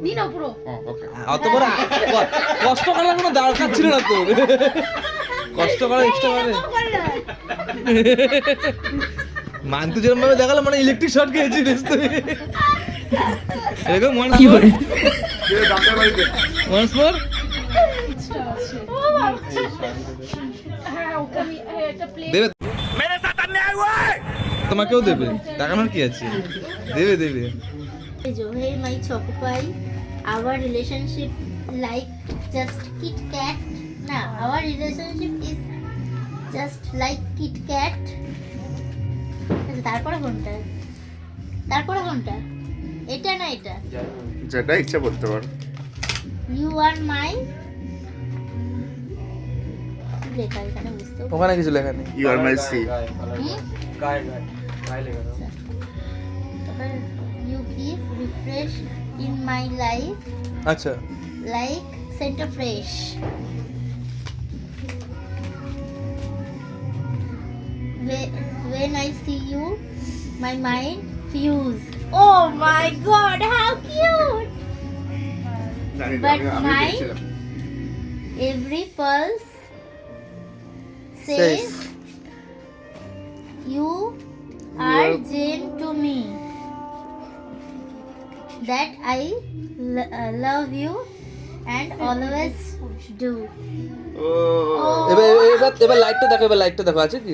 নি না পুরো ওকে অত বড় কষ্ট করার কোনো দরকার ছিল না তো কষ্ট করা এক্সট্রা করে মানতু যেরকম ভাবে দেখালো মানে ইলেকট্রিক শর্ট খেয়েছিস তুই এরকম মনে কি করে ডাক্তার বাড়িতে ওয়ান্স মোর হ্যাঁ ওকে আমি একটা প্লেট দেবে তোমাকেও দেবে টাকানোর কি আছে দেবে দেবে Hey, my Choco Pie, our relationship like just Kit Kat. Nah, our relationship is just like Kit Kat. তারপরে কোনটা এটা না এটা যেটা ইচ্ছা বলতে পারো ইউ আর মাই লেখা এখানে বুঝতে ওখানে কিছু লেখা নেই you are my see you give refresh in my life আচ্ছা like center fresh. When I see you, my mind fuse. Oh my God, how cute! But my every pulse says you are Jane to me. That I love you and always do. ও Oh. এবার লাইটটা দেখো আছে কি